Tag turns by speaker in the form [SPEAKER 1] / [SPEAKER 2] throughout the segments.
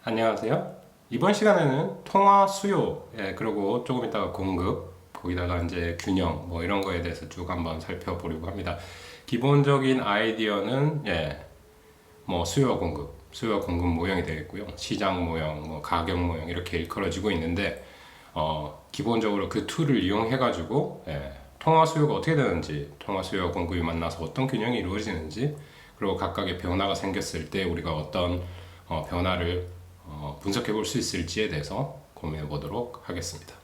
[SPEAKER 1] 안녕하세요. 이번 시간에는 통화 수요, 그리고 조금 이따가 공급, 거기다가 이제 균형, 뭐 이런 거에 대해서 쭉 한번 살펴보려고 합니다. 기본적인 아이디어는, 뭐 수요와 공급 모형이 되겠고요. 시장 모형, 뭐 가격 모형 이렇게 일컬어지고 있는데, 기본적으로 그 툴을 이용해가지고, 통화 수요가 어떻게 되는지, 통화 수요와 공급이 만나서 어떤 균형이 이루어지는지, 그리고 각각의 변화가 생겼을 때 우리가 어떤 변화를 분석해 볼 수 있을지에 대해서 고민해 보도록 하겠습니다.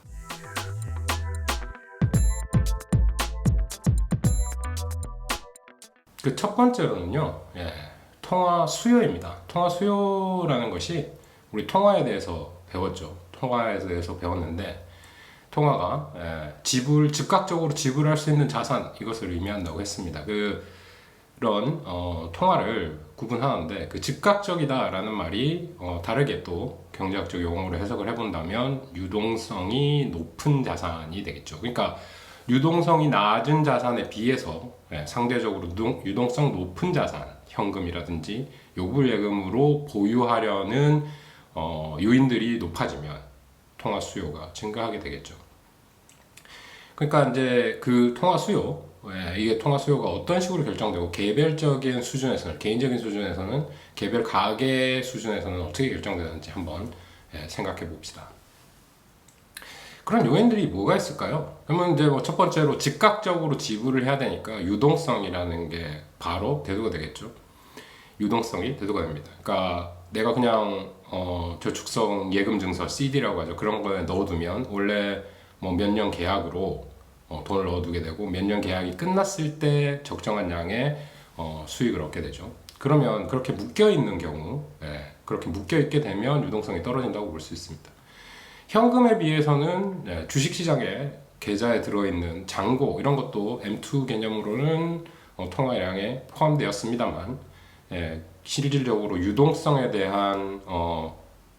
[SPEAKER 1] 그 첫 번째로는요, 통화 수요입니다. 통화 수요라는 것이 우리 통화에 대해서 배웠죠. 통화에 대해서 배웠는데, 통화가 즉각적으로 지불할 수 있는 자산, 이것을 의미한다고 했습니다. 그런 통화를 구분하는데, 그 즉각적이다라는 말이 다르게 또 경제학적 용어로 해석을 해본다면 유동성이 높은 자산이 되겠죠. 그러니까 유동성이 낮은 자산에 비해서 상대적으로 유동성 높은 자산, 현금이라든지 요불예금으로 보유하려는 요인들이 높아지면 통화 수요가 증가하게 되겠죠. 그러니까 이제 그 통화 수요, 이게 통화 수요가 어떤 식으로 결정되고 개별적인 수준에서는, 개인적인 수준에서는, 개별 가계 수준에서는 어떻게 결정되는지 한번 생각해 봅시다. 그런 요인들이 뭐가 있을까요? 그러면 이제 뭐 첫 번째로 즉각적으로 지불을 해야 되니까 유동성이라는 게 바로 대두가 되겠죠. 유동성이 대두가 됩니다. 그러니까 내가 그냥 저축성 예금 증서 CD라고 하죠. 그런 거에 넣어두면 원래 뭐 몇 년 계약으로 돈을 넣어두게 되고 몇 년 계약이 끝났을 때 적정한 양의 수익을 얻게 되죠. 그러면 그렇게 묶여 있는 경우, 그렇게 묶여 있게 되면 유동성이 떨어진다고 볼 수 있습니다. 현금에 비해서는 주식시장에 계좌에 들어있는 잔고 이런 것도 M2 개념으로는 통화량에 포함되었습니다만, 실질적으로 유동성에 대한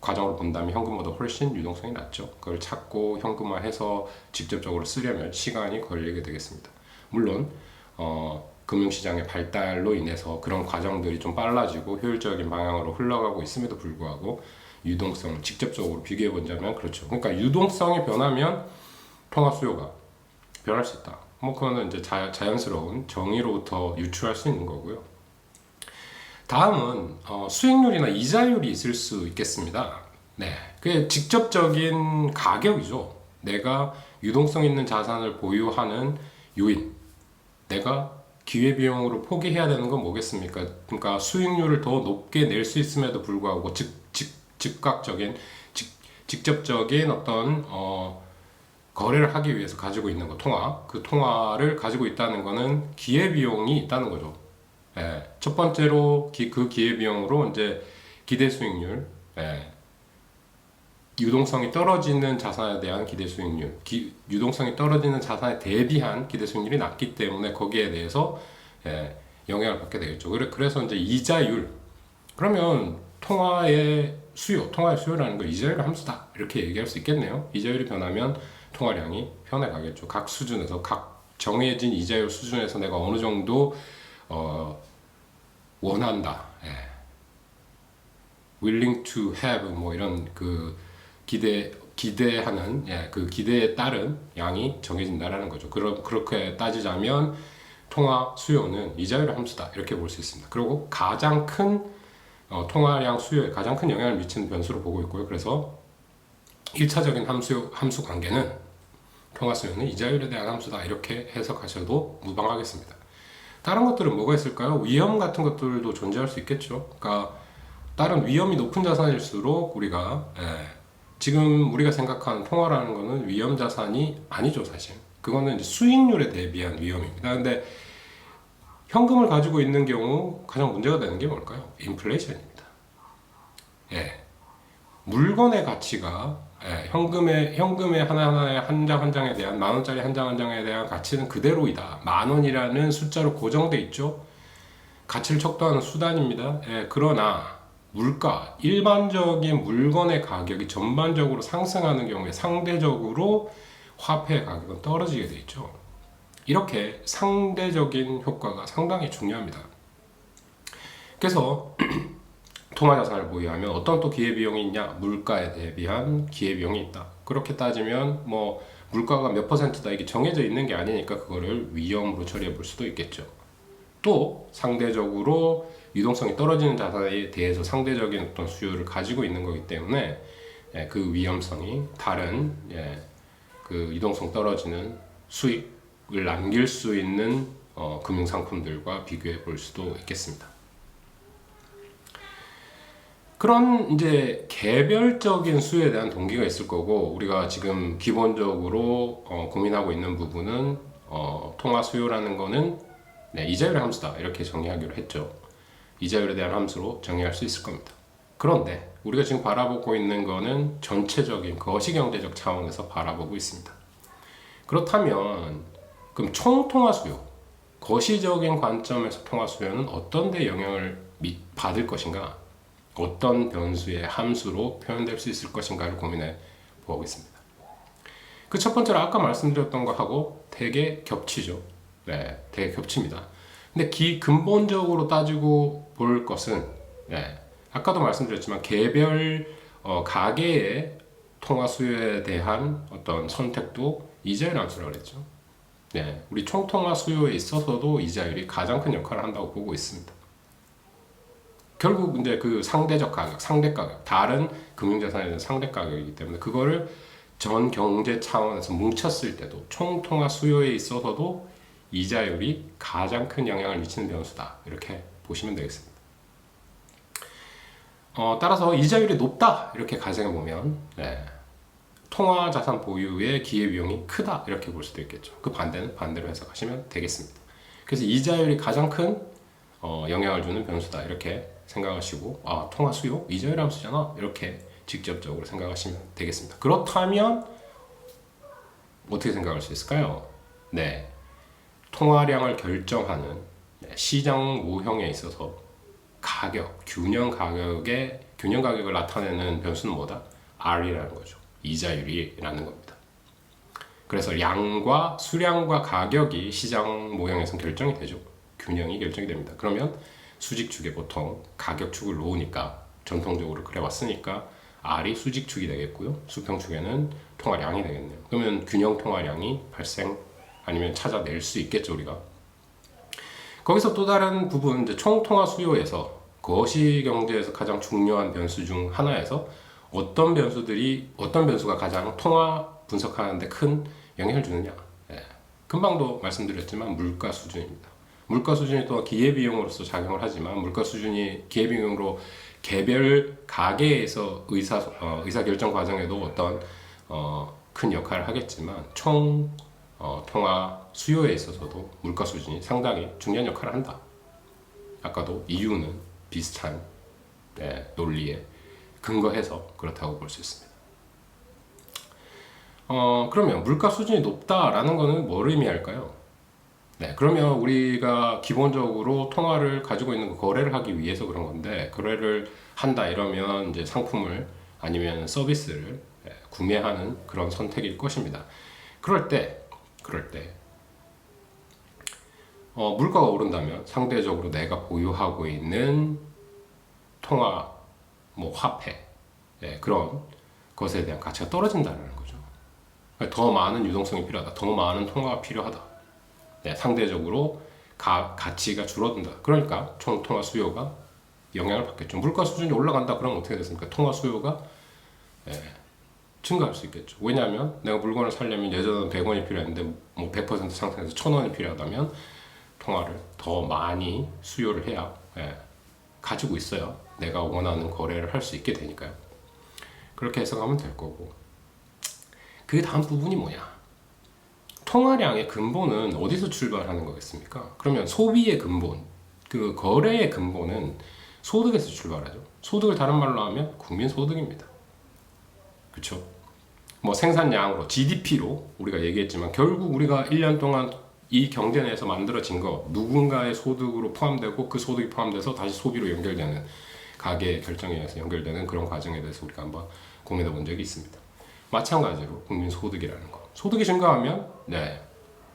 [SPEAKER 1] 과정으로 본다면 현금보다 훨씬 유동성이 낮죠. 그걸 찾고 현금화해서 직접적으로 쓰려면 시간이 걸리게 되겠습니다. 물론 금융시장의 발달로 인해서 그런 과정들이 좀 빨라지고 효율적인 방향으로 흘러가고 있음에도 불구하고 유동성 직접적으로 비교해 본다면 그렇죠. 그러니까 유동성이 변하면 통화 수요가 변할 수 있다. 뭐 그거는 이제 자연스러운 정의로부터 유추할 수 있는 거고요. 다음은 수익률이나 이자율이 있을 수 있겠습니다. 그게 직접적인 가격이죠. 내가 유동성 있는 자산을 보유하는 요인. 내가 기회비용으로 포기해야 되는 건 뭐겠습니까? 그러니까 수익률을 더 높게 낼 수 있음에도 불구하고 즉각적인, 직접적인 어떤 거래를 하기 위해서 가지고 있는 거, 그 통화를 가지고 있다는 거는 기회비용이 있다는 거죠. 첫 번째로 그 기회비용으로 이제 기대 수익률, 유동성이 떨어지는 자산에 대한 기대 수익률, 유동성이 떨어지는 자산에 대비한 기대 수익률이 낮기 때문에 거기에 대해서 영향을 받게 되겠죠. 그래서 이제 이자율, 그러면 통화의 수요라는 걸 이자율의 함수다 이렇게 얘기할 수 있겠네요. 이자율이 변하면 통화량이 변해가겠죠. 각 수준에서, 각 정해진 이자율 수준에서 내가 어느 정도 원한다, willing to have 뭐 이런 그 기대하는, 그 기대에 따른 양이 정해진다라는 거죠. 그렇게 따지자면 통화 수요는 이자율의 함수다 이렇게 볼 수 있습니다. 그리고 가장 큰 통화량 수요에 가장 큰 영향을 미치는 변수로 보고 있고요. 그래서 1차적인 함수 관계는 통화 수요는 이자율에 대한 함수다 이렇게 해석하셔도 무방하겠습니다. 다른 것들은 뭐가 있을까요? 위험 같은 것들도 존재할 수 있겠죠. 그러니까 다른 위험이 높은 자산일수록 우리가 지금 우리가 생각하는 통화라는 거는 위험 자산이 아니죠, 사실. 그거는 이제 수익률에 대비한 위험입니다. 근데 현금을 가지고 있는 경우 가장 문제가 되는 게 뭘까요? 인플레이션입니다. 물건의 가치가 현금의 하나하나의 한 장 한 장에 대한, 만 원짜리 한 장 한 장에 대한 가치는 그대로이다. 만 원이라는 숫자로 고정돼 있죠. 가치를 척도하는 수단입니다. 그러나 물가, 일반적인 물건의 가격이 전반적으로 상승하는 경우에 상대적으로 화폐의 가격은 떨어지게 돼 있죠. 이렇게 상대적인 효과가 상당히 중요합니다. 그래서 통화 자산을 보유하면 어떤 또 기회비용이 있냐? 물가에 대비한 기회비용이 있다. 그렇게 따지면 뭐 물가가 몇 퍼센트다 이게 정해져 있는 게 아니니까 그거를 위험으로 처리해 볼 수도 있겠죠. 또 상대적으로 유동성이 떨어지는 자산에 대해서 상대적인 어떤 수요를 가지고 있는 거기 때문에 그 위험성이 다른 그 유동성 떨어지는 수익을 남길 수 있는 금융상품들과 비교해 볼 수도 있겠습니다. 그런 이제 개별적인 수요에 대한 동기가 있을 거고, 우리가 지금 기본적으로 고민하고 있는 부분은 통화 수요라는 거는 이자율의 함수다 이렇게 정의하기로 했죠. 이자율에 대한 함수로 정의할 수 있을 겁니다. 그런데 우리가 지금 바라보고 있는 거는 전체적인 거시경제적 차원에서 바라보고 있습니다. 그렇다면 그럼 총통화 수요, 거시적인 관점에서 통화 수요는 어떤 데 영향을 받을 것인가, 어떤 변수의 함수로 표현될 수 있을 것인가를 고민해 보겠습니다. 그 첫 번째로 아까 말씀드렸던 거하고 되게 겹치죠. 되게 겹칩니다. 근데 근본적으로 따지고 볼 것은 아까도 말씀드렸지만 개별 가계의 통화 수요에 대한 어떤 선택도 이자율 함수라고 그랬죠. 우리 총통화 수요에 있어서도 이자율이 가장 큰 역할을 한다고 보고 있습니다. 결국 이제 그 상대적 가격, 상대 가격, 다른 금융자산에 대한 상대 가격이기 때문에 그거를 전 경제 차원에서 뭉쳤을 때도 총통화 수요에 있어서도 이자율이 가장 큰 영향을 미치는 변수다 이렇게 보시면 되겠습니다. 따라서 이자율이 높다 이렇게 가정해 보면 통화 자산 보유의 기회비용이 크다 이렇게 볼 수도 있겠죠. 그 반대는 반대로 해석하시면 되겠습니다. 그래서 이자율이 가장 큰 영향을 주는 변수다 이렇게 생각하시고, 통화 수요 이자율 함수잖아 이렇게 직접적으로 생각하시면 되겠습니다. 그렇다면 어떻게 생각할 수 있을까요? 통화량을 결정하는 시장 모형에 있어서 균형 가격을 나타내는 변수는 뭐다? R이라는 거죠. 이자율이라는 겁니다. 그래서 수량과 가격이 시장 모형에서 결정이 되죠. 균형이 결정이 됩니다. 그러면 수직축에 보통 가격축을 놓으니까 전통적으로 그래왔으니까 R이 수직축이 되겠고요. 수평축에는 통화량이 되겠네요. 그러면 균형 통화량이 아니면 찾아낼 수 있겠죠, 우리가. 거기서 또 다른 부분, 이제 총통화 수요에서 거시경제에서 가장 중요한 변수 중 하나에서 어떤 변수가 가장 통화 분석하는데 큰 영향을 주느냐. 금방도 말씀드렸지만 물가 수준입니다. 물가 수준이 또 기회비용으로서 작용을 하지만 물가 수준이 기회비용으로 개별 가계에서 의사결정 과정에도 어떤 큰 역할을 하겠지만 통화 수요에 있어서도 물가 수준이 상당히 중요한 역할을 한다. 아까도 이유는 비슷한 논리에 근거해서 그렇다고 볼 수 있습니다. 그러면 물가 수준이 높다라는 것은 뭘 의미할까요? 그러면 우리가 기본적으로 통화를 가지고 있는 거래를 하기 위해서 그런 건데, 거래를 한다 이러면 이제 상품을 아니면 서비스를 구매하는 그런 선택일 것입니다. 그럴 때 물가가 오른다면 상대적으로 내가 보유하고 있는 통화, 화폐 그런 것에 대한 가치가 떨어진다는 거죠. 더 많은 유동성이 필요하다, 더 많은 통화가 필요하다. 상대적으로 가치가 줄어든다. 그러니까 총 통화 수요가 영향을 받겠죠. 물가 수준이 올라간다 그러면 어떻게 됐습니까? 통화 수요가 증가할 수 있겠죠. 왜냐하면 내가 물건을 사려면 예전에는 100원이 필요했는데 100% 상승해서 1000원이 필요하다면 통화를 더 많이 수요를 해야 가지고 있어야 내가 원하는 거래를 할 수 있게 되니까요. 그렇게 해석하면 될 거고, 그 다음 부분이 뭐냐? 통화량의 근본은 어디서 출발하는 거겠습니까? 그러면 소비의 근본, 그 거래의 근본은 소득에서 출발하죠. 소득을 다른 말로 하면 국민소득입니다. 그렇죠? 생산량으로 GDP로 우리가 얘기했지만 결국 우리가 1년 동안 이 경제 내에서 만들어진 거 누군가의 소득으로 포함되고 그 소득이 포함돼서 다시 소비로 연결되는, 가계 결정에 의해서 연결되는 그런 과정에 대해서 우리가 한번 고민해 본 적이 있습니다. 마찬가지로 국민소득이라는 거, 소득이 증가하면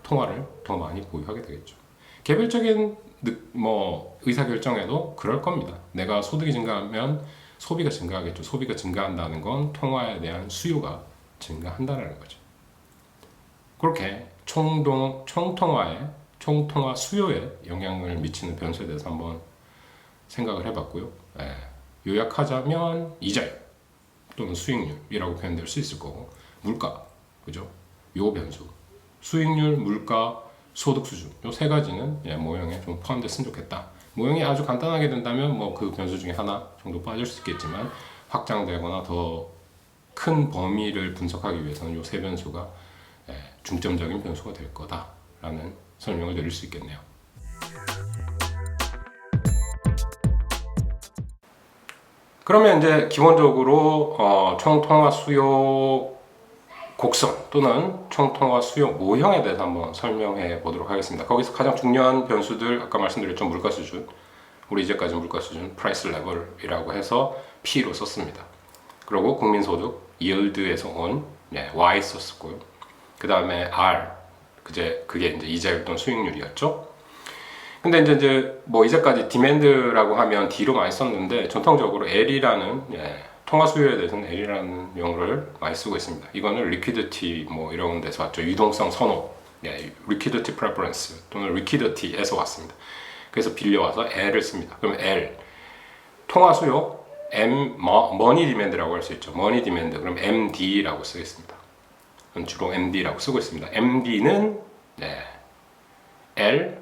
[SPEAKER 1] 통화를 더 많이 보유하게 되겠죠. 개별적인 뭐 의사결정에도 그럴 겁니다. 내가 소득이 증가하면 소비가 증가하겠죠. 소비가 증가한다는 건 통화에 대한 수요가 증가한다는 거죠. 그렇게 총통화 수요에 영향을 미치는 변수에 대해서 한번 생각을 해봤고요. 요약하자면 이자율 또는 수익률이라고 표현될 수 있을 거고, 물가, 그죠? 요 변수, 수익률, 물가, 소득 수준, 요 세 가지는 모형에 좀 포함됐으면 좋겠다. 모형이 아주 간단하게 된다면 뭐 그 변수 중에 하나 정도 빠질 수 있겠지만, 확장되거나 더 큰 범위를 분석하기 위해서는 요 세 변수가 중점적인 변수가 될 거다라는 설명을 드릴 수 있겠네요. 그러면 이제 기본적으로 총통화 수요 곡선 또는 총통화 수요 모형에 대해서 한번 설명해 보도록 하겠습니다. 거기서 가장 중요한 변수들, 아까 말씀드렸죠. 물가 수준, 우리 이제까지 물가 수준, 프라이스 레벨이라고 해서 P로 썼습니다. 그리고 국민소득, yield에서 온 Y 썼었고요. 그 다음에 R, 그게 이제 이자율 또는 수익률이었죠. 근데 이제 뭐 이제까지 디맨드라고 하면 D로 많이 썼는데, 전통적으로 L이라는 통화 수요에 대해서는 L이라는 용어를 많이 쓰고 있습니다. 이거는 liquidity 뭐 이런 데서 왔죠. 유동성 선호, liquidity preference 또는 liquidity에서 왔습니다. 그래서 빌려와서 L을 씁니다. 그럼 L, 통화 수요, money demand라고 할 수 있죠. money demand, 그럼 MD라고 쓰겠습니다. 주로 MD라고 쓰고 있습니다. MD는 L,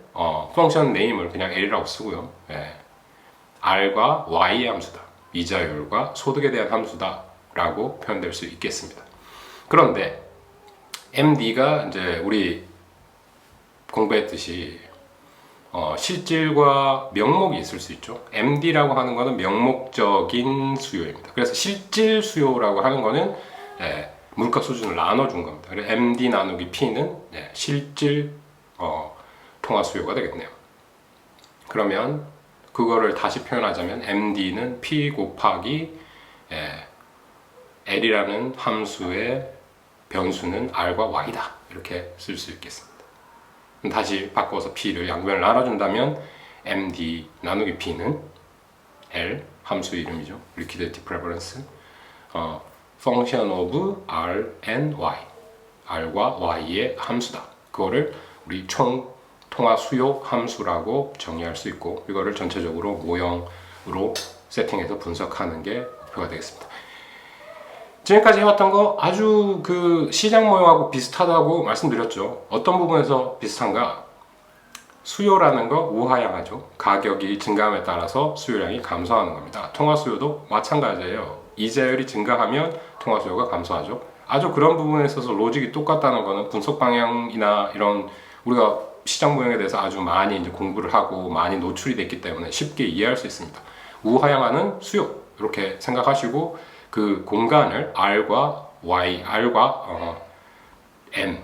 [SPEAKER 1] 펑션 네임을 그냥 L이라고 쓰고요. R과 Y의 함수다. 이자율과 소득에 대한 함수다 라고 표현될 수 있겠습니다. 그런데 MD가 이제 우리 공부했듯이 실질과 명목이 있을 수 있죠. MD라고 하는 것은 명목적인 수요입니다. 그래서 실질 수요라고 하는 것은 물가 수준을 나눠준 겁니다. 그래서 MD 나누기 P는 실질 통화 수요가 되겠네요. 그러면 그거를 다시 표현하자면 MD는 P 곱하기 L이라는 함수의 변수는 R과 Y다. 이렇게 쓸 수 있겠습니다. 다시 바꿔서 P를 양변을 나눠준다면 MD 나누기 P는 L, 함수 이름이죠. liquidity preference, function of R and Y, R과 Y의 함수다. 그거를 우리 총 통화 수요 함수라고 정의할 수 있고, 이거를 전체적으로 모형으로 세팅해서 분석하는 게 목표가 되겠습니다. 지금까지 해왔던 거 아주 그 시장 모형하고 비슷하다고 말씀드렸죠. 어떤 부분에서 비슷한가? 수요라는 거 우하향하죠. 가격이 증가함에 따라서 수요량이 감소하는 겁니다. 통화 수요도 마찬가지예요. 이자율이 증가하면 통화 수요가 감소하죠. 아주 그런 부분에 있어서 로직이 똑같다는 거는 분석 방향이나 이런 우리가 시장 모형에 대해서 아주 많이 이제 공부를 하고 많이 노출이 됐기 때문에 쉽게 이해할 수 있습니다. 우하향하는 수요, 이렇게 생각하시고 그 공간을 R과 Y, R과 M,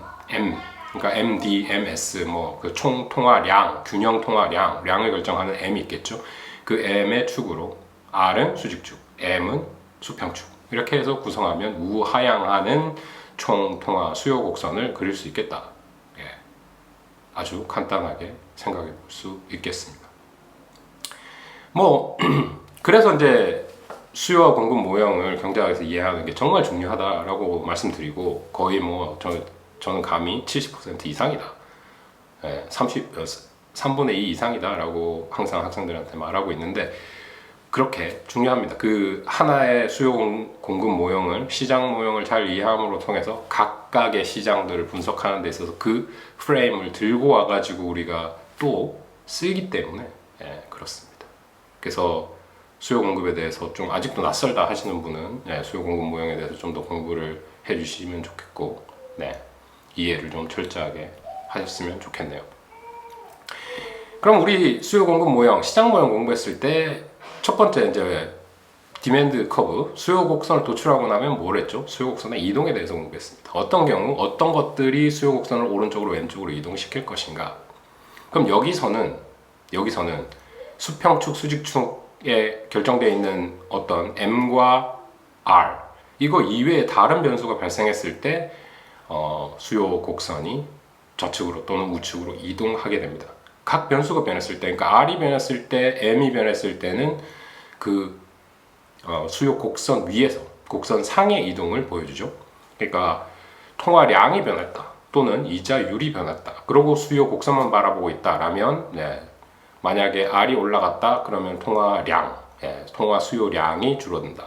[SPEAKER 1] 그러니까 MD, MS, 뭐 그 총 통화량, 균형 통화량, 량을 결정하는 M이 있겠죠. 그 M의 축으로 R은 수직축, M은 수평축, 이렇게 해서 구성하면 우하향하는 총 통화 수요 곡선을 그릴 수 있겠다. 아주 간단하게 생각해 볼 수 있겠습니다. 뭐 그래서 이제 수요와 공급 모형을 경제학에서 이해하는 게 정말 중요하다라고 말씀드리고, 거의 뭐 저는 감히 70% 이상이다, 3분의 2 이상이다라고 항상 학생들한테 말하고 있는데, 그렇게 중요합니다. 그 하나의 수요 공급 모형을, 시장 모형을 잘 이해함으로 통해서 각각의 시장들을 분석하는 데 있어서 그 프레임을 들고 와가지고 우리가 또 쓰기 때문에 그렇습니다. 그래서 수요 공급에 대해서 좀 아직도 낯설다 하시는 분은 수요 공급 모형에 대해서 좀 더 공부를 해주시면 좋겠고, 이해를 좀 철저하게 하셨으면 좋겠네요. 그럼 우리 수요 공급 모형, 시장 모형 공부했을 때 첫 번째 이제 디맨드 커브, 수요 곡선을 도출하고 나면 뭘 했죠? 수요 곡선의 이동에 대해서 공부했습니다. 어떤 경우 어떤 것들이 수요 곡선을 오른쪽으로 왼쪽으로 이동시킬 것인가? 그럼 여기서는 수평축, 수직축에 결정되어 있는 어떤 M과 R, 이거 이외에 다른 변수가 발생했을 때 수요 곡선이 좌측으로 또는 우측으로 이동하게 됩니다. 각 변수가 변했을 때, 그러니까 R이 변했을 때, M이 변했을 때는 그 수요 곡선 위에서 곡선 상의 이동을 보여주죠. 그러니까 통화량이 변했다 또는 이자율이 변했다. 그리고 수요 곡선만 바라보고 있다라면 만약에 R이 올라갔다 그러면 통화량, 통화 수요량이 줄어든다.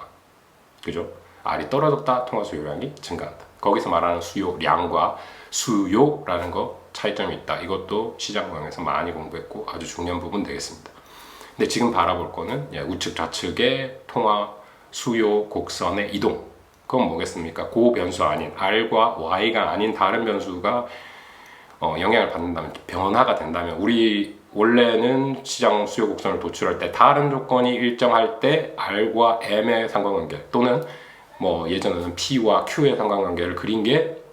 [SPEAKER 1] 그죠? R이 떨어졌다 통화 수요량이 증가한다. 거기서 말하는 수요량과 수요라는 거 차이점이 있다. 이것도 시장 모형에서 많이 공부했고 아주 중요한 부분 되겠습니다. 근데 지금 바라볼 거는 우측 좌측의 통화 수요 곡선의 이동. 그건 뭐겠습니까? 그 변수 아닌 R과 Y가 아닌 다른 변수가 영향을 받는다면, 변화가 된다면, 우리 원래는 시장 수요 곡선을 도출할 때 다른 조건이 일정할 때 R과 M의 상관관계 또는 뭐 예전에는 P와 Q의 상관관계를 그린 게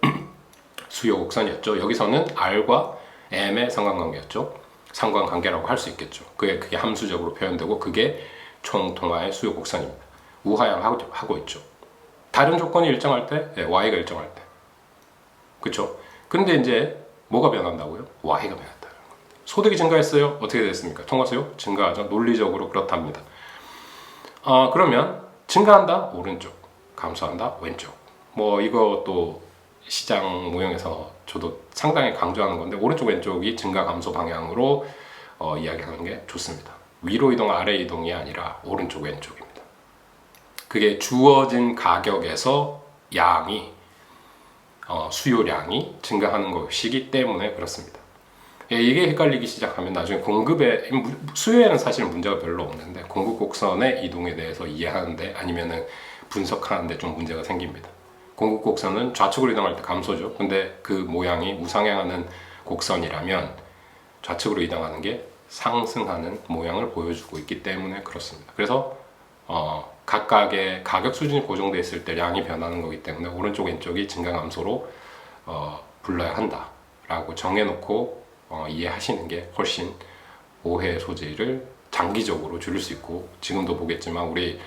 [SPEAKER 1] 수요 곡선이었죠. 여기서는 R과 M의 상관관계였죠. 상관관계라고 할 수 있겠죠. 그게 함수적으로 표현되고 그게 총 통화의 수요 곡선입니다. 우하향하고 있죠. 다른 조건이 일정할 때, Y가 일정할 때. 그렇죠? 근데 이제 뭐가 변한다고요? Y가 변한다는 겁니다. 소득이 증가했어요. 어떻게 됐습니까? 통화 수요 증가하죠. 논리적으로 그렇답니다. 그러면 증가한다? 오른쪽. 감소한다? 왼쪽. 뭐 이것도 시장 모형에서 저도 상당히 강조하는 건데 오른쪽 왼쪽이 증가 감소 방향으로 이야기하는 게 좋습니다. 위로 이동 아래 이동이 아니라 오른쪽 왼쪽입니다. 그게 주어진 가격에서 양이 수요량이 증가하는 것이기 때문에 그렇습니다. 이게 헷갈리기 시작하면 나중에 공급에, 수요에는 사실 문제가 별로 없는데 공급 곡선의 이동에 대해서 이해하는데 아니면은 분석하는데 좀 문제가 생깁니다. 공급 곡선은 좌측으로 이동할 때 감소죠. 근데 그 모양이 우상향하는 곡선이라면 좌측으로 이동하는 게 상승하는 모양을 보여주고 있기 때문에 그렇습니다. 그래서 각각의 가격 수준이 고정되어 있을 때 양이 변하는 거기 때문에 오른쪽 왼쪽이 증가 감소로 불러야 한다라고 정해놓고 이해하시는 게 훨씬 오해 소지를 장기적으로 줄일 수 있고, 지금도 보겠지만 우리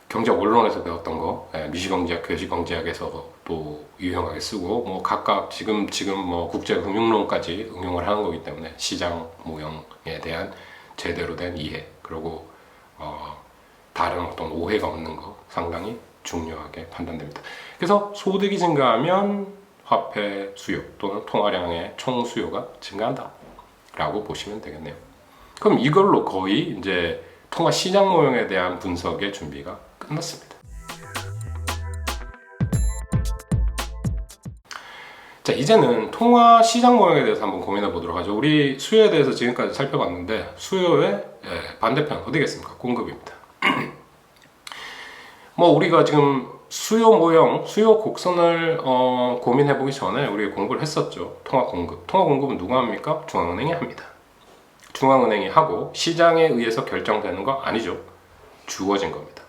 [SPEAKER 1] 경제 원론에서 배웠던 거, 미시경제학, 교시경제학에서도 유용하게 쓰고, 뭐 각각 지금 뭐 국제금융론까지 응용을 하는 거기 때문에 시장 모형에 대한 제대로 된 이해, 그리고 다른 어떤 오해가 없는 거 상당히 중요하게 판단됩니다. 그래서 소득이 증가하면 화폐 수요 또는 통화량의 총 수요가 증가한다 라고 보시면 되겠네요. 그럼 이걸로 거의 이제 통화 시장 모형에 대한 분석의 준비가 끝났습니다. 자, 이제는 통화 시장 모형에 대해서 한번 고민해 보도록 하죠. 우리 수요에 대해서 지금까지 살펴봤는데 수요의 반대편 어디겠습니까? 공급입니다. 뭐 우리가 지금 수요 모형, 수요 곡선을 고민해 보기 전에 우리 공부를 했었죠. 통화 공급. 통화 공급은 누가 합니까? 중앙은행이 합니다. 중앙은행이 하고 시장에 의해서 결정되는 거 아니죠. 주어진 겁니다.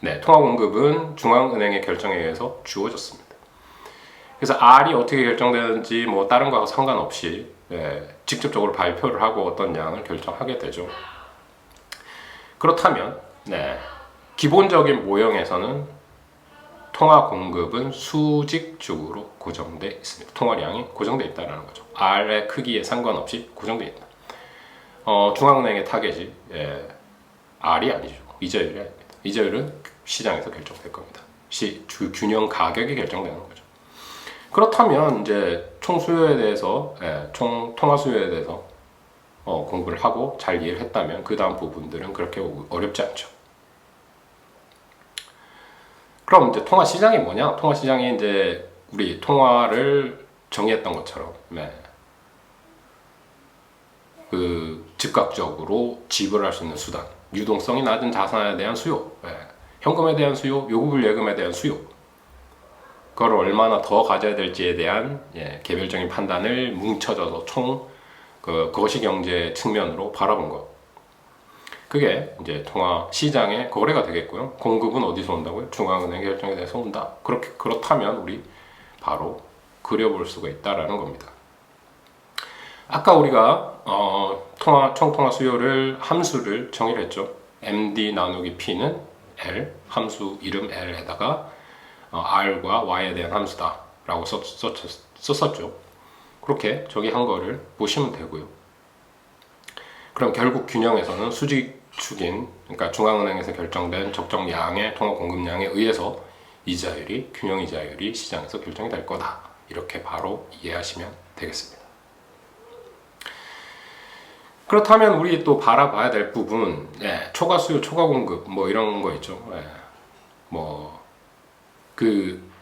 [SPEAKER 1] 네, 통화 공급은 중앙은행의 결정에 의해서 주어졌습니다. 그래서 R이 어떻게 결정되는지 뭐 다른 거하고 상관없이 직접적으로 발표를 하고 어떤 양을 결정하게 되죠. 그렇다면 기본적인 모형에서는 통화 공급은 수직적으로 고정되어 있습니다. 통화량이 고정되어 있다는 거죠. R의 크기에 상관없이 고정되어 있다. 중앙은행의 타겟이 R이 아니죠. 이자율이 아닙니다. 이자율은 시장에서 결정될 겁니다. 균형 가격이 결정되는 거죠. 그렇다면 이제 총 수요에 대해서, 총 통화 수요에 대해서 공부를 하고 잘 이해를 했다면 그 다음 부분들은 그렇게 어렵지 않죠. 그럼 이제 통화 시장이 뭐냐? 통화 시장이 이제 우리 통화를 정의했던 것처럼 그 즉각적으로 지불할 수 있는 수단, 유동성이 낮은 자산에 대한 수요, 현금에 대한 수요, 요구불 예금에 대한 수요, 그걸 얼마나 더 가져야 될지에 대한 개별적인 판단을 뭉쳐져서 총 거시경제 측면으로 바라본 것. 그게 이제 통화 시장의 거래가 되겠고요. 공급은 어디서 온다고요? 중앙은행 결정에 대해서 온다. 그렇다면 우리 바로 그려볼 수가 있다라는 겁니다. 아까 우리가 총 통화 수요를 함수를 정의를 했죠. MD 나누기 P는 L, 함수 이름 L에다가 R과 Y에 대한 함수다 라고 썼었죠. 그렇게 저기 한 거를 보시면 되고요. 그럼 결국 균형에서는 수직축인, 그러니까 중앙은행에서 결정된 적정량의 통화 공급량에 의해서 이자율이, 균형 이자율이 시장에서 결정이 될 거다. 이렇게 바로 이해하시면 되겠습니다. 그렇다면 우리 또 바라봐야 될 부분, 초과 수요, 초과 공급 뭐 이런 거 있죠. 그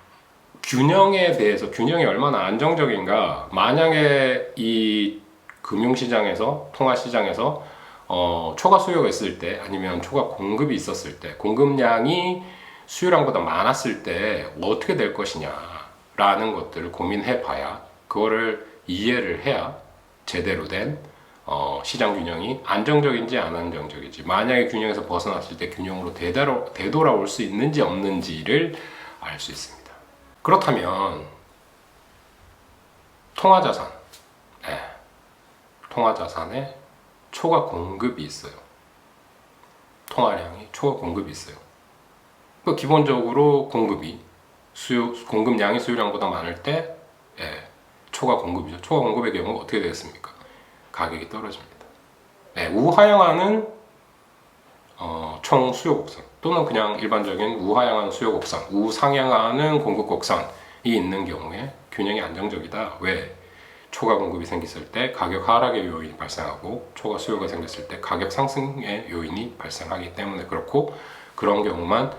[SPEAKER 1] 균형에 대해서, 균형이 얼마나 안정적인가. 만약에 이 금융시장에서, 통화시장에서 초과 수요가 있을 때, 아니면 초과 공급이 있었을 때, 공급량이 수요량보다 많았을 때 어떻게 될 것이냐 라는 것들을 고민해 봐야, 그거를 이해를 해야 제대로 된 시장 균형이 안정적인지 안 안정적인지, 만약에 균형에서 벗어났을 때 균형으로 되돌아올 수 있는지 없는지를 알 수 있습니다. 그렇다면 통화자산, 통화자산에 초과 공급이 있어요. 통화량이 초과 공급이 있어요. 그 기본적으로 공급이 공급량이 수요량보다 많을 때 초과 공급이죠. 초과 공급의 경우 어떻게 되겠습니까? 가격이 떨어집니다. 우하향하는 총 수요 곡선, 또는 그냥 일반적인 우하향하는 수요 곡선, 우상향하는 공급 곡선이 있는 경우에 균형이 안정적이다. 왜? 초과 공급이 생겼을 때 가격 하락의 요인이 발생하고, 초과 수요가 생겼을 때 가격 상승의 요인이 발생하기 때문에 그렇고, 그런 경우만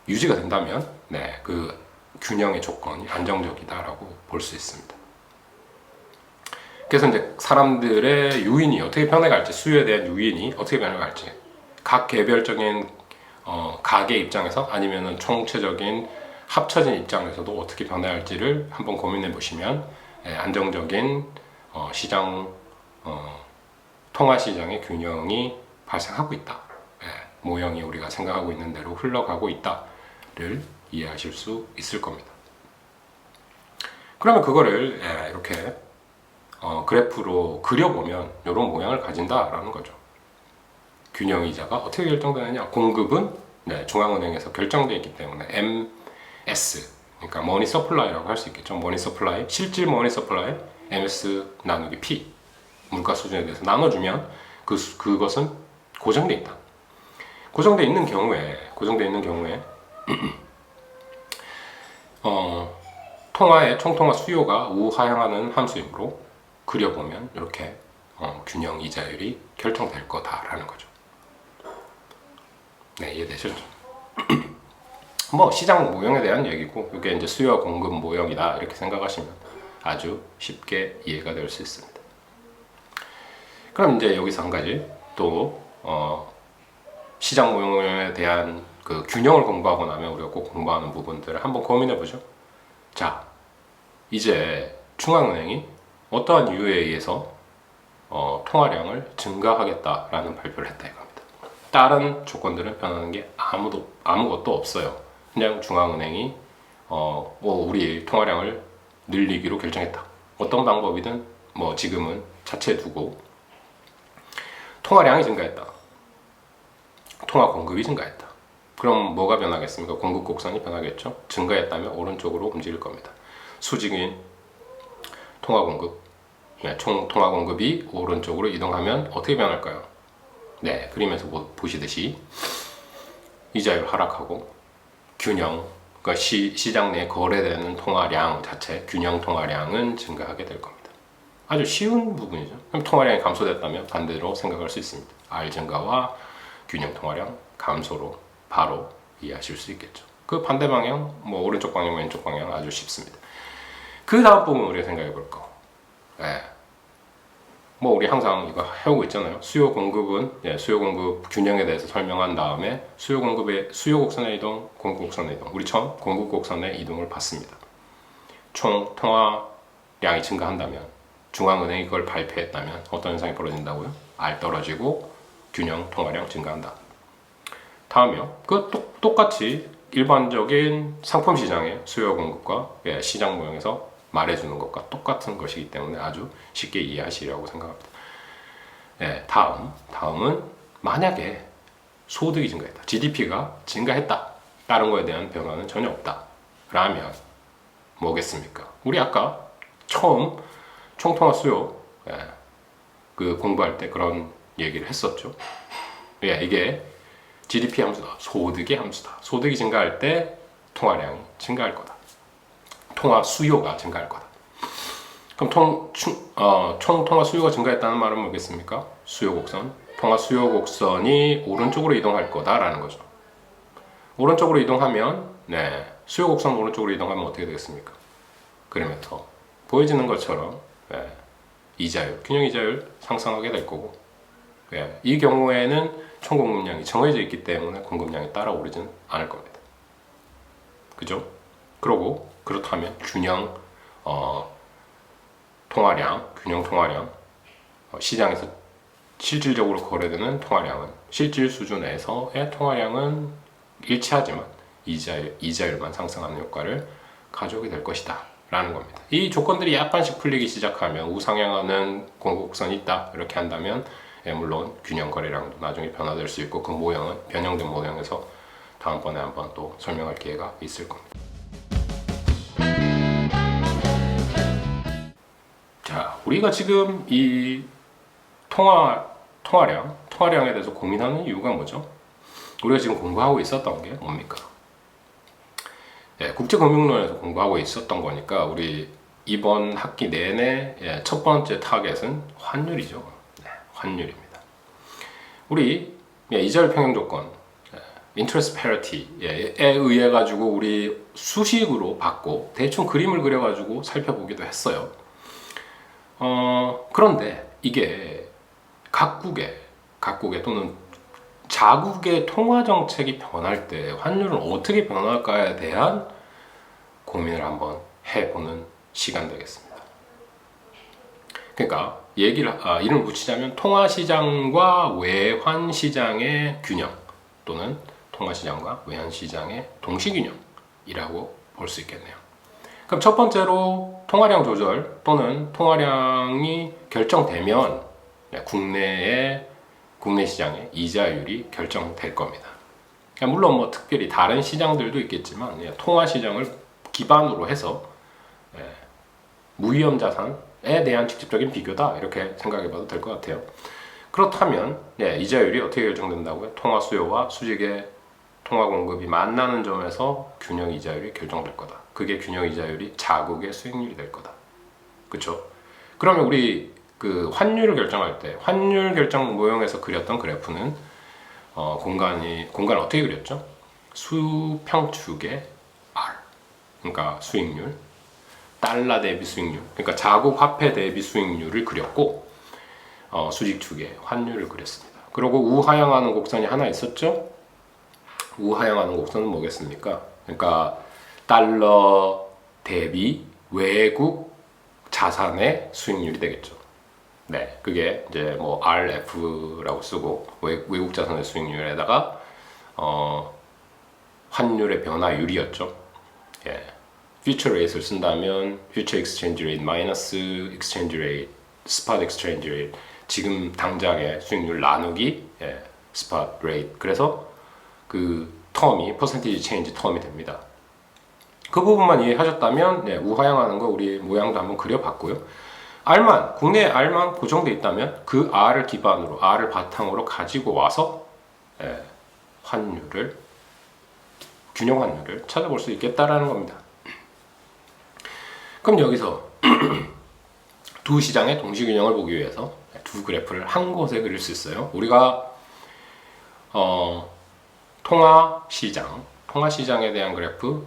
[SPEAKER 1] 유지가 된다면 그 균형의 조건이 안정적이다라고 볼 수 있습니다. 그래서 이제 사람들의 유인이 어떻게 변해갈지, 수요에 대한 유인이 어떻게 변해갈지, 각 개별적인 가게 입장에서, 아니면은 총체적인 합쳐진 입장에서도 어떻게 변해갈지를 한번 고민해 보시면 안정적인 시장, 통화 시장의 균형이 발생하고 있다, 모형이 우리가 생각하고 있는 대로 흘러가고 있다를 이해하실 수 있을 겁니다. 그러면 그거를 이렇게 그래프로 그려보면 이런 모양을 가진다라는 거죠. 균형이자가 어떻게 결정되느냐? 공급은 중앙은행에서 결정되어 있기 때문에 MS, 그러니까 머니 서플라이라고 할 수 있겠죠. 머니 서플라이, 실질 머니 서플라이, MS 나누기 P, 물가 수준에 대해서 나눠주면 그것은 고정되어 있다. 고정되어 있는 경우에 통화의 총통화 수요가 우하향하는 함수이므로 그려보면 이렇게 균형 이자율이 결정될 거다라는 거죠. 이해되셨죠? 뭐 시장 모형에 대한 얘기고, 이게 이제 수요와 공급 모형이다 이렇게 생각하시면 아주 쉽게 이해가 될 수 있습니다. 그럼 이제 여기서 한 가지 또 시장 모형에 대한 그 균형을 공부하고 나면 우리가 꼭 공부하는 부분들을 한번 고민해 보죠. 자, 이제 중앙은행이 어떠한 이유에 의해서 통화량을 증가하겠다라는 발표를 했다 이겁니다. 다른 조건들은 변하는 게 아무것도 없어요. 그냥 중앙은행이 우리 통화량을 늘리기로 결정했다. 어떤 방법이든 뭐 지금은 자체에 두고 통화량이 증가했다. 통화 공급이 증가했다. 그럼 뭐가 변하겠습니까? 공급 곡선이 변하겠죠. 증가했다면 오른쪽으로 움직일 겁니다. 수직인 통화 공급, 총 통화 공급이 오른쪽으로 이동하면 어떻게 변할까요? 그림에서 보시듯이 이자율 하락하고 균형, 그러니까 시장 내 거래되는 통화량 자체, 균형 통화량은 증가하게 될 겁니다. 아주 쉬운 부분이죠. 그럼 통화량이 감소됐다면 반대로 생각할 수 있습니다. R 증가와 균형 통화량 감소로 바로 이해하실 수 있겠죠. 그 반대 방향, 뭐 오른쪽 방향, 왼쪽 방향 아주 쉽습니다. 그 다음 부분 우리가 생각해 볼 거. 뭐 우리 항상 이거 해오고 있잖아요. 수요 공급은 수요 공급 균형에 대해서 설명한 다음에 수요 곡선의 이동, 공급 곡선의 이동. 우리 처음 공급 곡선의 이동을 봤습니다. 총 통화량이 증가한다면, 중앙은행이 그걸 발표했다면 어떤 현상이 벌어진다고요? R 떨어지고 균형 통화량 증가한다. 다음이요. 그 똑같이 일반적인 상품 시장의 수요 공급과 시장 모형에서 말해주는 것과 똑같은 것이기 때문에 아주 쉽게 이해하시리라고 생각합니다. 다음은 만약에 소득이 증가했다, GDP가 증가했다, 다른 거에 대한 변화는 전혀 없다 라면 뭐겠습니까? 우리 아까 처음 총통화 수요 그 공부할 때 그런 얘기를 했었죠. 이게 GDP 함수다. 소득의 함수다. 소득이 증가할 때 통화량이 증가할 거다. 통화 수요가 증가할 거다. 그럼 총 통화 수요가 증가했다는 말은 뭐겠습니까? 수요 곡선. 통화 수요 곡선이 오른쪽으로 이동할 거다라는 거죠. 오른쪽으로 이동하면 수요 곡선 오른쪽으로 이동하면 어떻게 되겠습니까? 그러면 더 보여지는 것처럼 이자율, 균형 이자율 상승하게 될 거고 이 경우에는 총 공급량이 정해져 있기 때문에 공급량이 따라오르지는 않을 겁니다. 그죠? 그렇다면 균형 통화량, 시장에서 실질적으로 거래되는 통화량은 실질 수준에서의 통화량은 일치하지만 이자율만 상승하는 효과를 가져오게 될 것이다 라는 겁니다. 이 조건들이 약간씩 풀리기 시작하면 우상향하는 공급선이 있다 이렇게 한다면 물론 균형 거래량도 나중에 변화될 수 있고 그 모형은 변형된 모형에서 다음번에 한번 또 설명할 기회가 있을 겁니다. 자, 우리가 지금 이 통화량에 대해서 고민하는 이유가 뭐죠? 우리가 지금 공부하고 있었던 게 뭡니까? 국제금융론에서 공부하고 있었던 거니까 우리 이번 학기 내내 첫 번째 타겟은 환율이죠. 환율입니다. 우리 이자율 평형 조건, interest parity에 의해 가지고 우리 수식으로 받고 대충 그림을 그려 가지고 살펴보기도 했어요. 그런데 이게 각국의 또는 자국의 통화 정책이 변할 때 환율은 어떻게 변할까에 대한 고민을 한번 해보는 시간 되겠습니다. 그러니까 이름을 붙이자면 통화 시장과 외환 시장의 균형 또는 통화 시장과 외환 시장의 동시균형이라고 볼 수 있겠네요. 그럼 첫 번째로 통화량 조절 또는 통화량이 결정되면 국내 시장의 이자율이 결정될 겁니다. 물론 뭐 특별히 다른 시장들도 있겠지만 통화 시장을 기반으로 해서 무위험 자산에 대한 직접적인 비교다 이렇게 생각해봐도 될 것 같아요. 그렇다면 이자율이 어떻게 결정된다고요? 통화 수요와 수직의 통화 공급이 만나는 점에서 균형 이자율이 결정될 거다. 그게 균형 이자율이 자국의 수익률이 될 거다. 그렇죠? 그러면 우리 그 환율을 결정할 때 환율 결정 모형에서 그렸던 그래프는 공간을 어떻게 그렸죠? 수평축의 R, 그러니까 수익률, 달러 대비 수익률, 그러니까 자국 화폐 대비 수익률을 그렸고 수직축의 환율을 그렸습니다. 그리고 우하향하는 곡선이 하나 있었죠? 우하향하는 곡선은 뭐겠습니까? 그러니까 달러 대비 외국 자산의 수익률이 되겠죠. 그게 이제 뭐 RF라고 쓰고 외국 자산의 수익률에다가 환율의 변화율이었죠. future rate을 쓴다면 future exchange rate 마이너스 exchange rate, spot exchange rate, 지금 당장의 수익률 나누기 spot rate. 그래서 그 텀이 percentage change 텀이 됩니다. 그 부분만 이해하셨다면 우하향하는 거 우리 모양도 한번 그려봤고요. 국내 R만 고정되어 있다면 그 R을 기반으로 R을 바탕으로 가지고 와서 균형 환율을 찾아볼 수 있겠다라는 겁니다. 그럼 여기서 두 시장의 동시균형을 보기 위해서 두 그래프를 한 곳에 그릴 수 있어요. 우리가 통화 시장에 대한 그래프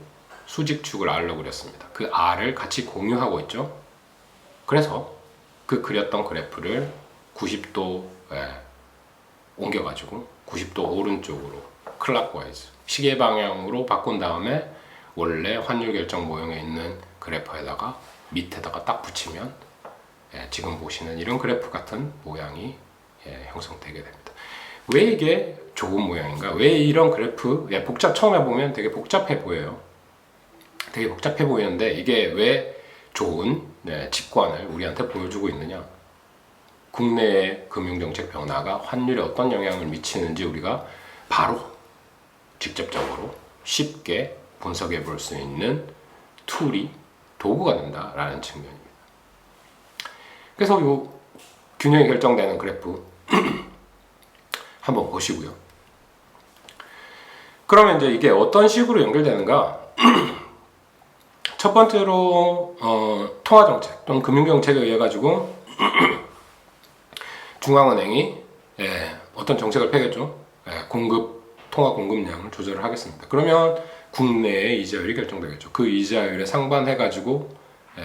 [SPEAKER 1] 수직축을 R로 그렸습니다. 그 R을 같이 공유하고 있죠. 그래서 그 그렸던 그래프를 90도 옮겨가지고 90도 오른쪽으로 클락와이즈 시계 방향으로 바꾼 다음에 원래 환율 결정 모형에 있는 그래프에다가 밑에다가 딱 붙이면 지금 보시는 이런 그래프 같은 모양이 형성되게 됩니다. 왜 이게 좋은 모양인가? 왜 이런 그래프 처음에 보면 되게 복잡해 보여요. 되게 복잡해 보이는데 이게 왜 좋은 직관을 우리한테 보여주고 있느냐? 국내의 금융정책 변화가 환율에 어떤 영향을 미치는지 우리가 바로 직접적으로 쉽게 분석해 볼 수 있는 툴이 도구가 된다라는 측면입니다. 그래서 이 균형이 결정되는 그래프 한번 보시고요. 그러면 이제 이게 어떤 식으로 연결되는가? 첫 번째로 통화정책 또는 금융정책에 의해 가지고 중앙은행이 어떤 정책을 펴겠죠. 통화 공급량을 조절을 하겠습니다. 그러면 국내의 이자율이 결정되겠죠. 그 이자율에 상반해 가지고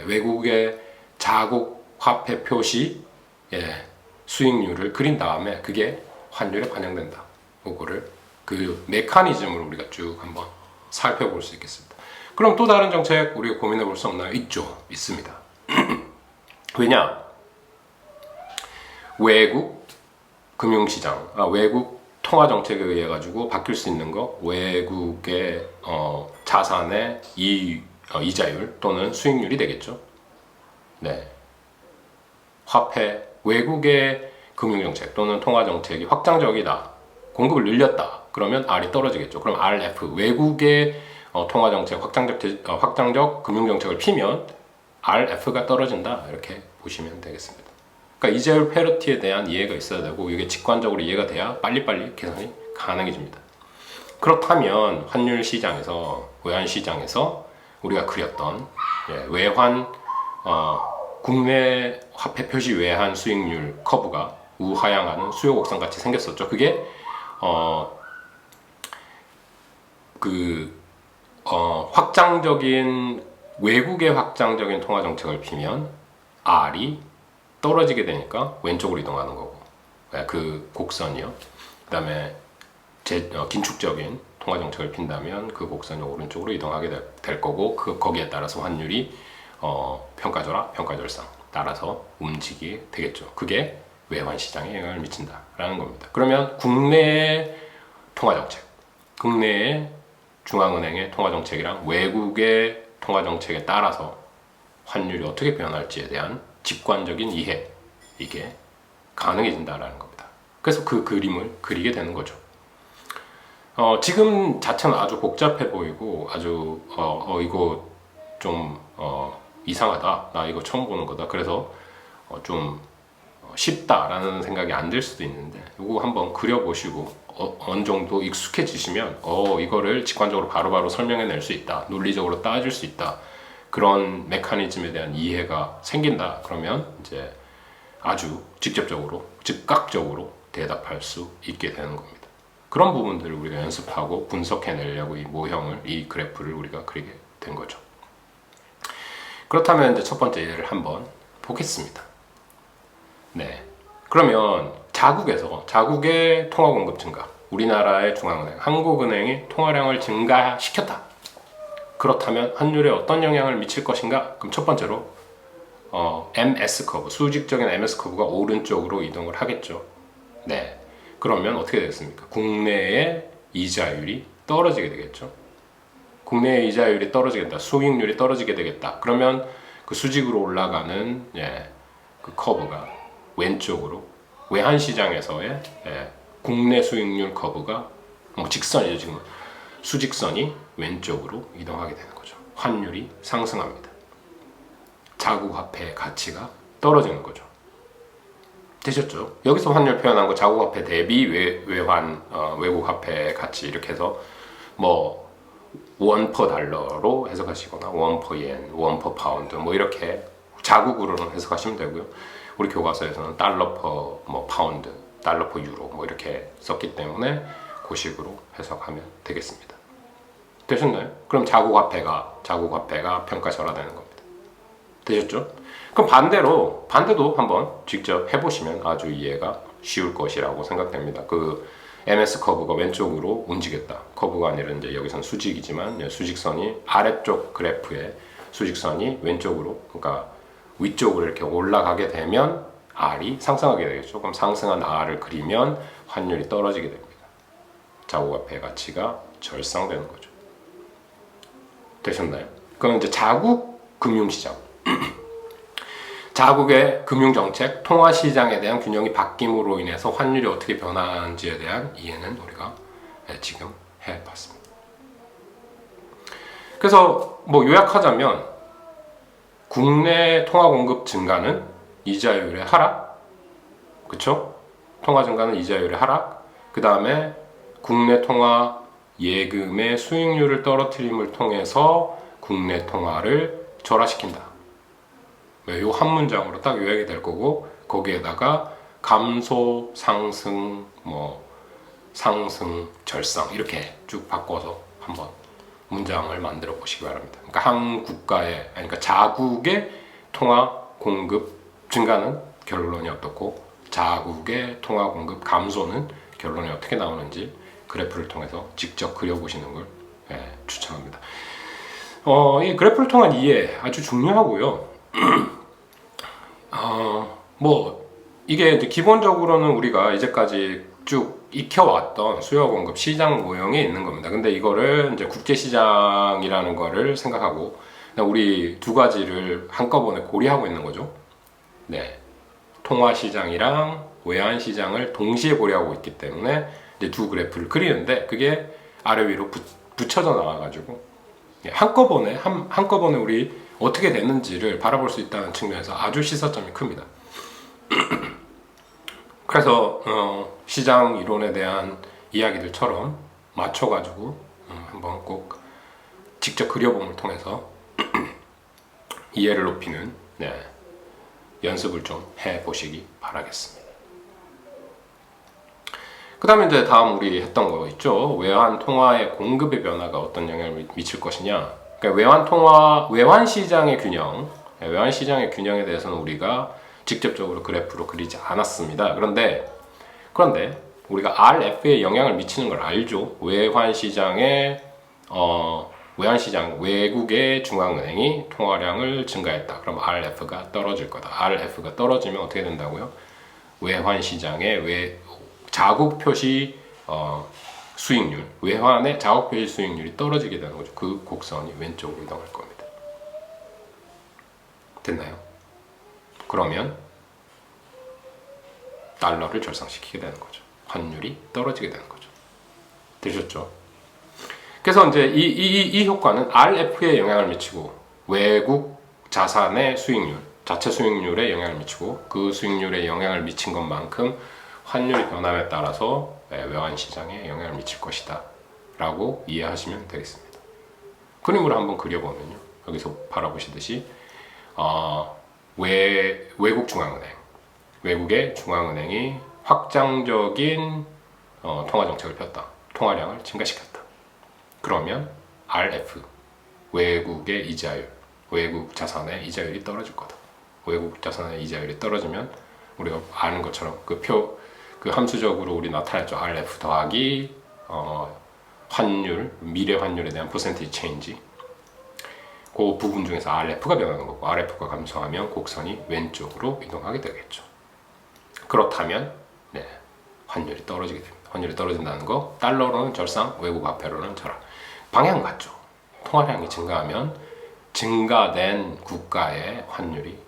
[SPEAKER 1] 외국의 자국 화폐 표시 수익률을 그린 다음에 그게 환율에 반영된다. 그거를 그 메커니즘을 우리가 쭉 한번 살펴볼 수 있겠습니다. 그럼 또 다른 정책 우리가 고민해 볼 수 없나요? 있죠. 있습니다. 왜냐? 외국 금융시장, 외국 통화정책에 의해 가지고 바뀔 수 있는 거, 외국의 자산의 이자율 또는 수익률이 되겠죠. 네. 화폐, 외국의 금융정책 또는 통화정책이 확장적이다. 공급을 늘렸다. 그러면 R이 떨어지겠죠. 그럼 RF, 외국의 통화정책, 확장적 금융정책을 피면 RF가 떨어진다. 이렇게 보시면 되겠습니다. 그러니까 이자율 페러티에 대한 이해가 있어야 되고 이게 직관적으로 이해가 돼야 빨리빨리 계산이 가능해집니다. 그렇다면 환율 시장에서, 외환 시장에서 우리가 그렸던 외환 국내 화폐 표시 외환 수익률 커브가 우하향하는 수요 곡선 같이 생겼었죠. 그게 외국의 확장적인 통화 정책을 피면 R이 떨어지게 되니까 왼쪽으로 이동하는 거고, 그 곡선이요. 그다음에 긴축적인 통화 정책을 핀다면 그 곡선이 오른쪽으로 이동하게 될 거고, 거기에 따라서 환율이 평가절하, 평가절상 따라서 움직이게 되겠죠. 그게 외환 시장에 영향을 미친다라는 겁니다. 그러면 국내의 통화 정책, 국내의 중앙은행의 통화 정책이랑 외국의 통화 정책에 따라서 환율이 어떻게 변할지에 대한 직관적인 이해, 이게 가능해진다라는 겁니다. 그래서 그 그림을 그리게 되는 거죠. 지금 자체는 아주 복잡해 보이고 아주 이거 좀 이상하다, 나 이거 처음 보는 거다, 그래서 좀 쉽다라는 생각이 안 들 수도 있는데, 이거 한번 그려보시고 어느 정도 익숙해지시면 이거를 직관적으로 바로바로 설명해낼 수 있다, 논리적으로 따질 수 있다, 그런 메커니즘에 대한 이해가 생긴다. 그러면 이제 아주 직접적으로, 즉각적으로 대답할 수 있게 되는 겁니다. 그런 부분들을 우리가 연습하고 분석해내려고 이 모형을, 이 그래프를 우리가 그리게 된 거죠. 그렇다면 이제 첫 번째 예를 한번 보겠습니다. 네. 그러면 자국의 통화 공급 증가, 우리나라의 중앙은행, 한국은행이 통화량을 증가시켰다. 그렇다면 환율에 어떤 영향을 미칠 것인가? 그럼 첫 번째로 MS 커브, 수직적인 MS 커브가 오른쪽으로 이동을 하겠죠. 네. 그러면 어떻게 되겠습니까? 국내의 이자율이 떨어지게 되겠죠. 국내의 이자율이 떨어지게 된다. 수익률이 떨어지게 되겠다. 그러면 그 수직으로 올라가는 그 커브가 왼쪽으로, 외환 시장에서의 국내 수익률 커브가 직선이죠. 지금 수직선이 왼쪽으로 이동하게 되는 거죠. 환율이 상승합니다. 자국 화폐의 가치가 떨어지는 거죠. 되셨죠? 여기서 환율 표현한 거 자국 화폐 대비 외환 외국 화폐의 가치, 이렇게 해서 뭐 원 퍼 달러로 해석하시거나 원 퍼 옌, 원 퍼 파운드, 뭐 이렇게 자국으로는 해석하시면 되고요. 우리 교과서에서는 달러 퍼 파운드, 달러 퍼 유로 뭐 이렇게 썼기 때문에 그 식으로 해석하면 되겠습니다. 되셨나요? 그럼 자국 화폐가 평가절하되는 겁니다. 되셨죠? 그럼 반대도 한번 직접 해보시면 아주 이해가 쉬울 것이라고 생각됩니다. 그 MS 커브가 왼쪽으로 움직였다. 커브가 아니라 이제 여기선 수직이지만 수직선이 아래쪽 그래프의 수직선이 왼쪽으로, 그러니까 위쪽으로 이렇게 올라가게 되면 R이 상승하게 되겠죠. 그럼 상승한 R을 그리면 환율이 떨어지게 됩니다. 자국화폐 가치가 절상되는 거죠. 되셨나요? 그럼 이제 자국 금융시장, 자국의 금융정책, 통화시장에 대한 균형이 바뀜으로 인해서 환율이 어떻게 변하는지에 대한 이해는 우리가 지금 해봤습니다. 그래서 뭐 요약하자면 국내 통화 공급 증가는 이자율의 하락, 그쵸? 통화 증가는 이자율의 하락, 그 다음에 국내 통화 예금의 수익률을 떨어뜨림을 통해서 국내 통화를 절하시킨다. 이 한 문장으로 딱 요약이 될 거고, 거기에다가 감소, 상승, 상승, 절상 이렇게 쭉 바꿔서 한번 문장을 만들어 보시기 바랍니다. 그러니까 한 국가의, 그러니까 자국의 통화 공급 증가는 결론이 어떻고, 자국의 통화 공급 감소는 결론이 어떻게 나오는지 그래프를 통해서 직접 그려보시는 걸 추천합니다. 이 그래프를 통한 이해 아주 중요하고요. 이게 이제 기본적으로는 우리가 이제까지 쭉 익혀왔던 수요 공급 시장 모형에 있는 겁니다. 근데 이거를 이제 국제 시장이라는 거를 생각하고 우리 두 가지를 한꺼번에 고려하고 있는 거죠. 네, 통화 시장이랑 외환 시장을 동시에 고려하고 있기 때문에 이제 두 그래프를 그리는데 그게 아래 위로 붙여져 나와가지고 한꺼번에 우리 어떻게 됐는지를 바라볼 수 있다는 측면에서 아주 시사점이 큽니다. 그래서 시장 이론에 대한 이야기들처럼 맞춰가지고 한번 꼭 직접 그려봄을 통해서 이해를 높이는 연습을 좀 해보시기 바라겠습니다. 그 다음에 이제 다음 우리 했던 거 있죠. 외환 통화의 공급의 변화가 어떤 영향을 미칠 것이냐. 그러니까 외환 시장의 균형, 외환 시장의 균형에 대해서는 우리가 직접적으로 그래프로 그리지 않았습니다. 그런데 우리가 RF에 영향을 미치는 걸 알죠. 외환 시장 외국의 중앙은행이 통화량을 증가했다. 그럼 RF가 떨어질 거다. RF가 떨어지면 어떻게 된다고요? 외환 시장의 자국 표시 수익률, 외환의 자국 표시 수익률이 떨어지게 되는 거죠. 그 곡선이 왼쪽으로 이동할 겁니다. 됐나요? 그러면 달러를 절상시키게 되는 거죠. 환율이 떨어지게 되는 거죠. 되셨죠? 그래서 이제 이 효과는 RF에 영향을 미치고 외국 자산의 수익률, 자체 수익률에 영향을 미치고 그 수익률에 영향을 미친 것만큼 환율의 변함에 따라서 외환 시장에 영향을 미칠 것이다 라고 이해하시면 되겠습니다. 그림으로 한번 그려보면요, 여기서 바라보시듯이 외국의 중앙은행이 확장적인 통화 정책을 폈다. 통화량을 증가시켰다. 그러면 RF, 외국의 이자율, 외국 자산의 이자율이 떨어질 거다. 외국 자산의 이자율이 떨어지면 우리가 아는 것처럼 그 함수적으로 우리 나타냈죠. RF 더하기 환율, 미래 환율에 대한 퍼센티지 체인지. 그 부분 중에서 RF가 변하는 거고, RF가 감소하면 곡선이 왼쪽으로 이동하게 되겠죠. 그렇다면 환율이 떨어지게 됩니다. 환율이 떨어진다는 거, 달러로는 절상, 외국 화폐로는 절하. 방향 같죠. 통화량이 증가하면 증가된 국가의 환율이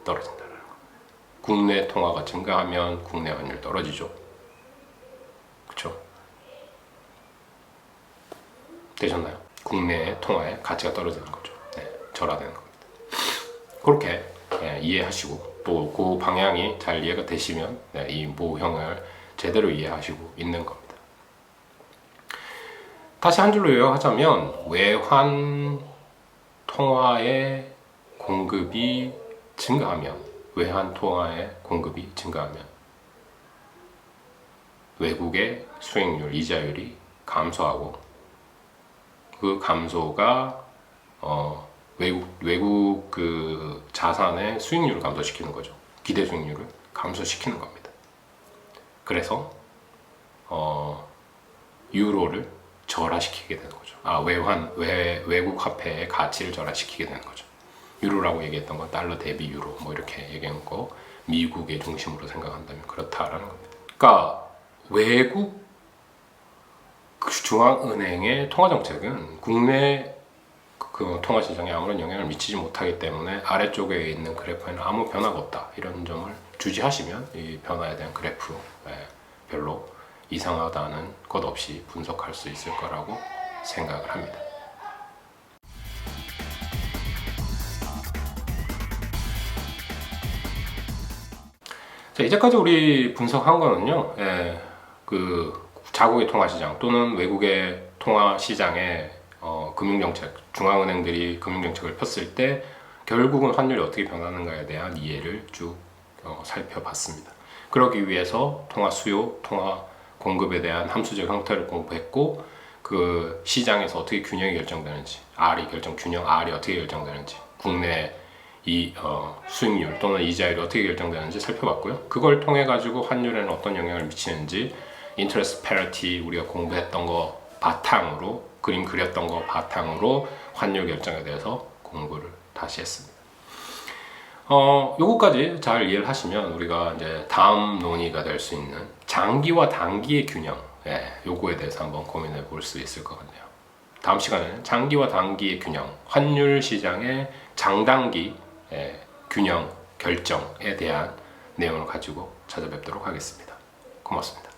[SPEAKER 1] 떨어진다는 거. 국내 통화가 증가하면 국내 환율 떨어지죠. 그렇죠? 되셨나요? 국내 통화의 가치가 떨어지는 거죠. 절하되는 겁니다. 그렇게 이해하시고 또 그 방향이 잘 이해가 되시면 이 모형을 제대로 이해하시고 있는 겁니다. 다시 한 줄로 요약하자면 외환 통화의 공급이 증가하면 외국의 수익률, 이자율이 감소하고 그 감소가 외국 그 자산의 수익률을 감소시키는 거죠. 기대 수익률을 감소시키는 겁니다. 그래서 유로를 절하시키게 되는 거죠. 외국 화폐의 가치를 절하시키게 되는 거죠. 유로라고 얘기했던 건 달러 대비 유로 이렇게 얘기한 거, 미국의 중심으로 생각한다면 그렇다라는 겁니다. 그러니까 외국 중앙은행의 통화 정책은 국내 그 통화 시장에 아무런 영향을 미치지 못하기 때문에 아래쪽에 있는 그래프에는 아무 변화가 없다, 이런 점을 주지하시면 이 변화에 대한 그래프 별로 이상하다는 것 없이 분석할 수 있을 거라고 생각을 합니다. 자, 이제까지 우리 분석한 거는요, 그 자국의 통화 시장 또는 외국의 통화 시장의 금융정책, 중앙은행들이 금융정책을 폈을 때 결국은 환율이 어떻게 변하는가에 대한 이해를 쭉 살펴봤습니다. 그러기 위해서 통화 수요, 통화 공급에 대한 함수적 형태를 공부했고, 그 시장에서 어떻게 균형이 결정되는지, R이 균형 R이 어떻게 결정되는지, 국내 수익률 또는 이자율이 어떻게 결정되는지 살펴봤고요. 그걸 통해 가지고 환율에는 어떤 영향을 미치는지, 인터레스트 패리티 우리가 공부했던 거 바탕으로, 그림 그렸던 거 바탕으로 환율 결정에 대해서 공부를 다시 했습니다. 요거까지 잘 이해를 하시면 우리가 이제 다음 논의가 될 수 있는 장기와 단기의 균형, 요거에 대해서 한번 고민해 볼 수 있을 것 같네요. 다음 시간에는 장기와 단기의 균형, 환율 시장의 장단기 균형 결정에 대한 내용을 가지고 찾아뵙도록 하겠습니다. 고맙습니다.